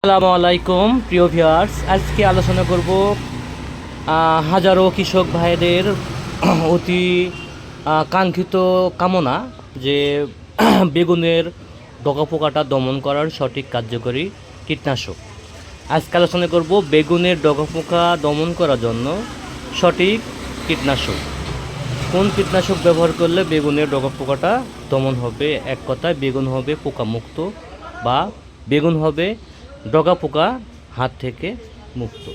আসসালামু আলাইকুম প্রিয় ভিউয়ার্স, আজকে আলোচনা করব হাজারো কৃষক ভাইদের অতি কাঙ্ক্ষিত কামনা যে বেগুনের ডগা পোকাটা দমন করার সঠিক কার্যকরী কীটনাশক। আজকে আলোচনা করব বেগুনের ডগা পোকা দমন করার জন্য সঠিক কীটনাশক। কোন কীটনাশক ব্যবহার করলে বেগুনের ডগা পোকাটা দমন হবে, এক কথায় বেগুন হবে পোকামুক্ত বা বেগুন হবে ডগা পোকা হাত থেকে মুক্ত।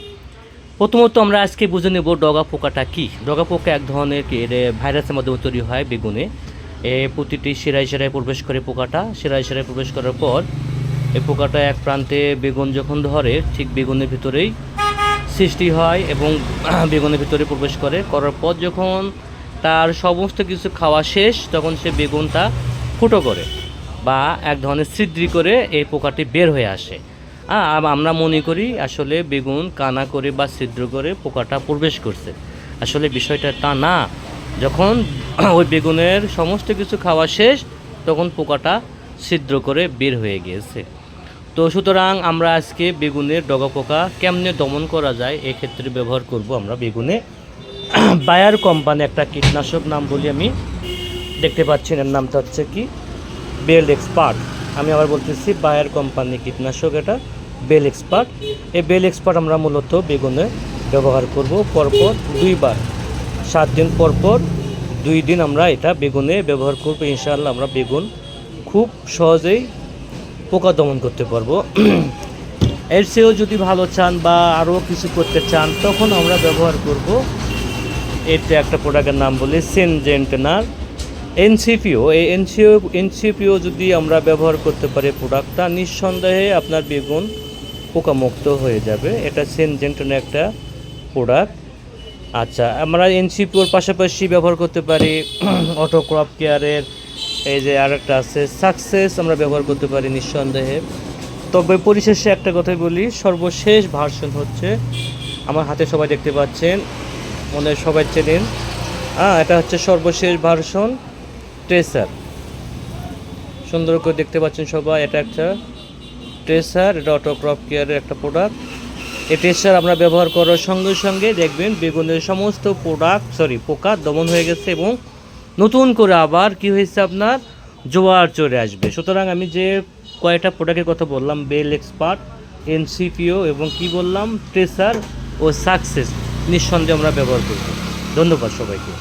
প্রথমত আমরা আজকে বুঝে নেব ডগা পোকাটা কী। ডগা পোকা এক ধরনের ভাইরাসের মাধ্যমে তৈরি হয় বেগুনে। প্রতিটি শিরায় শিরায় প্রবেশ করে পোকাটা, শিরায় শিরায় প্রবেশ করার পর এই পোকাটা এক প্রান্তে বেগুন যখন ধরে ঠিক বেগুনের ভিতরেই সৃষ্টি হয় এবং বেগুনের ভিতরে প্রবেশ করার পর যখন তার সমস্ত কিছু খাওয়া শেষ তখন সে বেগুনটা ফুটো করে বা এক ধরনের ছিদ্রি করে এই পোকাটি বের হয়ে আসে। আমরা মনে করি আসলে বেগুন কানা করে বা ছিদ্র করে পোকাটা প্রবেশ করছে। আসলে বিষয়টা তা না। যখন ওই বেগুনের সমস্ত কিছু খাওয়া শেষ তখন পোকাটা ছিদ্র করে বের হয়ে গিয়েছে। তো সুতরাং আমরা আজকে বেগুনের ডগা পোকা কেমনে দমন করা যায় এক্ষেত্রে ব্যবহার করব আমরা বেগুনে বায়ার কোম্পানি একটা কীটনাশক, নাম বলি আমি, দেখতে পাচ্ছেন এর নামটা হচ্ছে কি বেল এক্সপার্ট। আমি আবার বলতেছি বায়ার কোম্পানি কীটনাশক, এটা বেল এক্সপার্ট। এই বেল এক্সপার্ট আমরা মূলত বেগুনে ব্যবহার করব পরপর 2 বার, 7 দিন পরপর 2 দিন আমরা এটা বেগুনে ব্যবহার করব। ইনশাআল্লাহ আমরা বেগুন খুব সহজেই পোকা দমন করতে পারবো। এর চেয়েও যদি ভালো চান বা আরও কিছু করতে চান তখন আমরা ব্যবহার করব এটা একটা প্রোডাক্টের নাম বলি সিনজেন্টেনার এনসিপিও। এই এনসিপিও যদি আমরা ব্যবহার করতে পারি প্রোডাক্টটা, নিঃসন্দেহে আপনার বেগুন পোকামুক্ত হয়ে যাবে। এটা সিনজেন্টেনার একটা প্রোডাক্ট। আচ্ছা, আমরা এনসিপিওর পাশাপাশি ব্যবহার করতে পারি অটো ক্রপ কেয়ারের এই যে আরেকটা আছে সাকসেস, আমরা ব্যবহার করতে পারি নিঃসন্দেহে। তবে পরিশেষে একটা কথাই বলি, সর্বশেষ ভার্সন হচ্ছে আমার হাতে, সবাই দেখতে পাচ্ছেন, মনে সবাই চেনেন, এটা হচ্ছে সর্বশেষ ভার্সন ট্রেসার। সুন্দর করে দেখতে পাচ্ছেন সবাই, এটা একটা ট্রেসার, এটা অটো ক্রপ কেয়ারের একটা প্রোডাক্ট। এই ট্রেসার আমরা ব্যবহার করার সঙ্গে সঙ্গে দেখবেন বেগুনের সমস্ত পোকা দমন হয়ে গেছে এবং নতুন করে আবার কি হয়েছে আপনার জোয়ার চলে আসবে। সুতরাং আমি যে কয়েকটা প্রোডাক্টের কথা বললাম, বেল এক্সপার্ট, এনসিপিও এবং কি বললাম ট্রেসার ও সাকসেস, নিঃসন্দেহে আমরা ব্যবহার করব। ধন্যবাদ সবাইকে।